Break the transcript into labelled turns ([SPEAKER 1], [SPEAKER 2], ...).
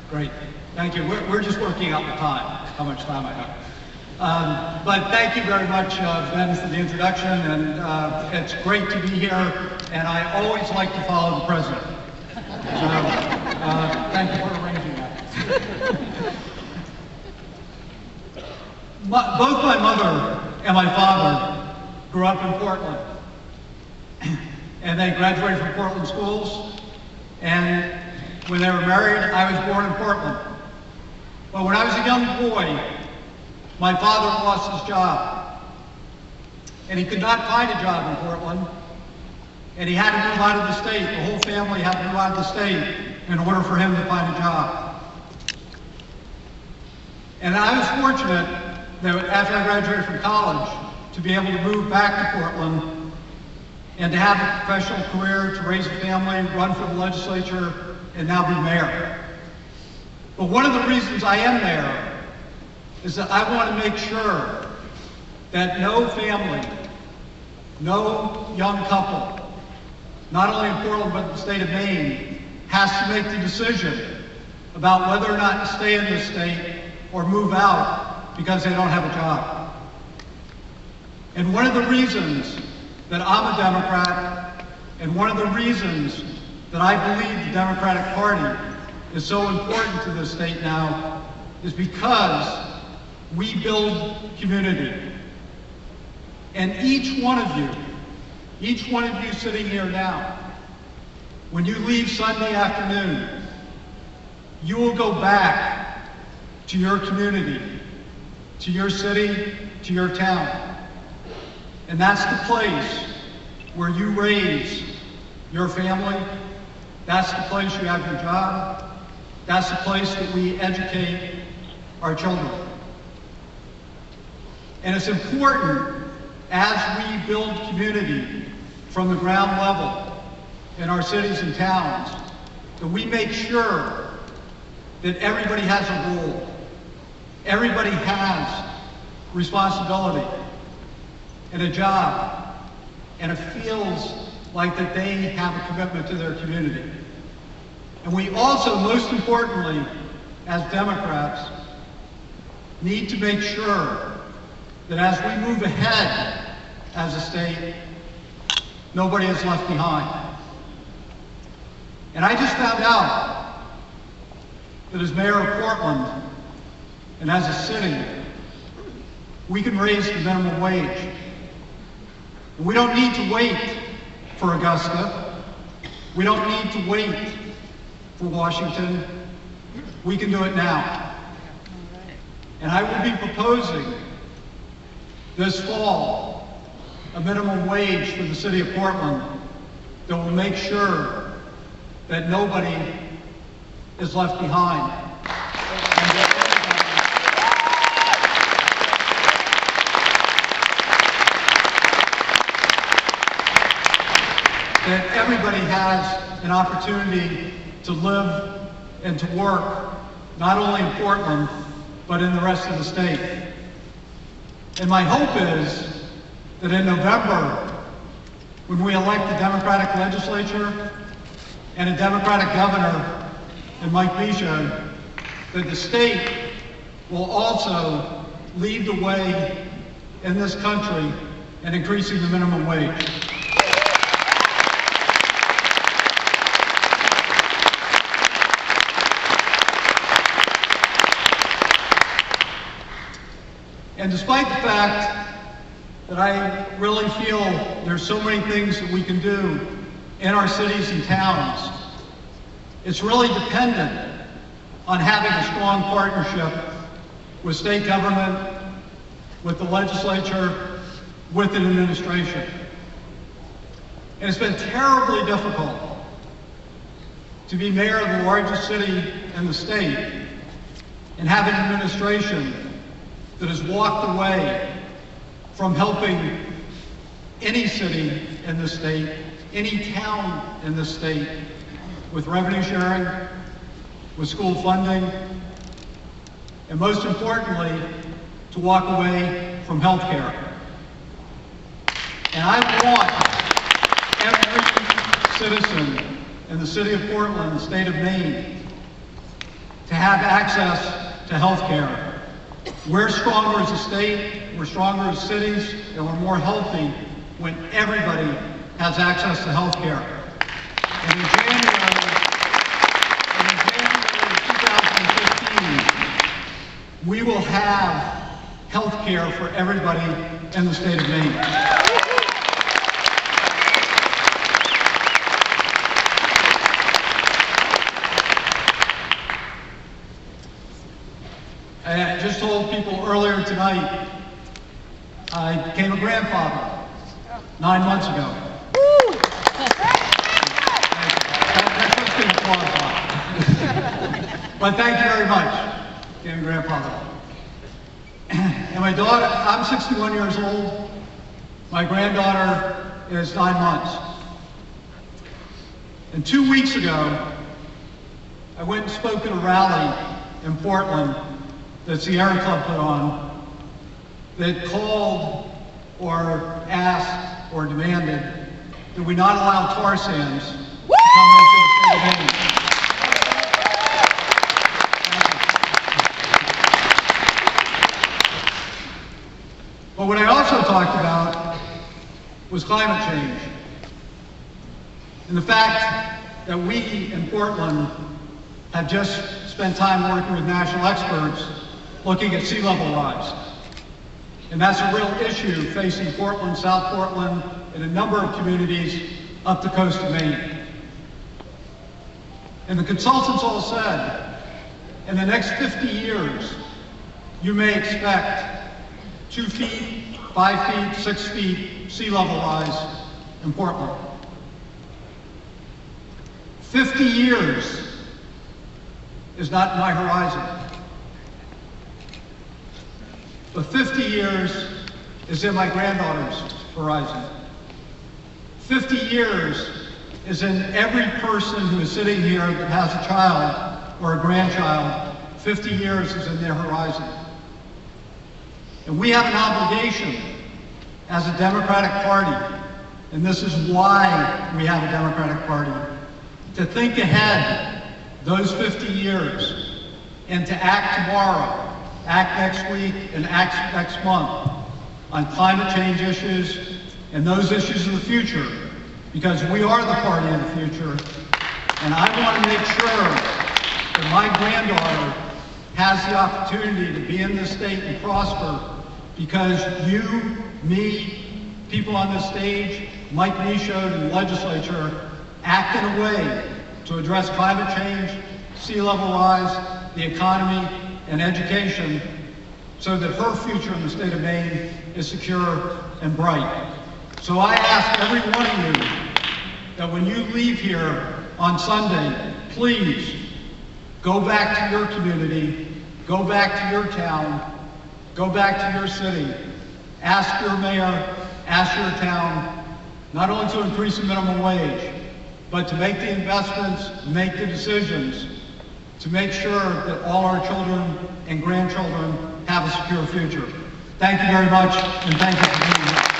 [SPEAKER 1] Great. Thank you. We're just working out the time, how much time I have. But thank you very much, Ben, for the introduction, and it's great to be here, and I always like to follow the president. So, thank you for arranging that. Both my mother and my father grew up in Portland, and they graduated from Portland schools, and when they were married, I was born in Portland. But when I was a young boy, my father lost his job, and he could not find a job in Portland, and he had to move out of the state. The whole family had to move out of the state in order for him to find a job. And I was fortunate that after I graduated from college, to be able to move back to Portland and to have a professional career, to raise a family, run for the legislature, and now be mayor. But one of the reasons I am mayor is that I want to make sure that no family, no young couple, not only in Portland but in the state of Maine, has to make the decision about whether or not to stay in this state or move out because they don't have a job. And one of the reasons that I'm a Democrat, and one of the reasons that I believe the Democratic Party is so important to this state now, is because we build community. And each one of you sitting here now, when you leave Sunday afternoon, you will go back to your community, to your city, to your town. And that's the place where you raise your family. That's the place you have your job. That's the place that we educate our children. And it's important, as we build community from the ground level in our cities and towns, that we make sure that everybody has a role. Everybody has responsibility and a job, and it feels like that they have a commitment to their community. And we also, most importantly, as Democrats, need to make sure that as we move ahead as a state, nobody is left behind. And I just found out that as mayor of Portland, and as a city, we can raise the minimum wage. We don't need to wait for Augusta. We don't need to wait for Washington. We can do it now. And I will be proposing this fall a minimum wage for the city of Portland that will make sure that nobody is left behind. That everybody has an opportunity to live and to work, not only in Portland, but in the rest of the state. And my hope is that in November, when we elect a Democratic legislature and a Democratic governor in Mike Bicho, that the state will also lead the way in this country in increasing the minimum wage. And despite the fact that I really feel there's so many things that we can do in our cities and towns, it's really dependent on having a strong partnership with state government, with the legislature, with an administration. And it's been terribly difficult to be mayor of the largest city in the state and have an administration that has walked away from helping any city in the state, any town in the state, with revenue sharing, with school funding, and most importantly, to walk away from health care. And I want every citizen in the city of Portland, the state of Maine, to have access to health care. We're stronger as a state, we're stronger as cities, and we're more healthy when everybody has access to health care. And in January of 2015, we will have health care for everybody in the state of Maine. I just told people earlier tonight, I became a grandfather 9 months ago. But thank you very much, became a grandfather. And my daughter, I'm 61 years old. My granddaughter is 9 months. And 2 weeks ago, I went and spoke at a rally in Portland that Sierra Club put on that called or asked or demanded that we not allow tar sands to come into the state of Maine. But what I also talked about was climate change and the fact that we in Portland have just spent time working with national experts looking at sea level rise. And that's a real issue facing Portland, South Portland, and a number of communities up the coast of Maine. And the consultants all said, in the next 50 years, you may expect 2 feet, 5 feet, 6 feet sea level rise in Portland. 50 years is not my horizon. But 50 years is in my granddaughter's horizon. 50 years is in every person who is sitting here that has a child or a grandchild. 50 years is in their horizon. And we have an obligation as a Democratic Party, and this is why we have a Democratic Party, to think ahead those 50 years and to act tomorrow, act next week, and act next month on climate change issues and those issues of the future, because we are the party of the future. And I want to make sure that my granddaughter has the opportunity to be in this state and prosper, because you, me, people on this stage, Mike Michaud in the legislature, act in a way to address climate change, sea level rise, the economy, and education, so that her future in the state of Maine is secure and bright. So I ask every one of you that when you leave here on Sunday, please go back to your community, go back to your town, go back to your city, ask your mayor, ask your town, not only to increase the minimum wage, but to make the investments, make the decisions, to make sure that all our children and grandchildren have a secure future. Thank you very much, and thank you for being here.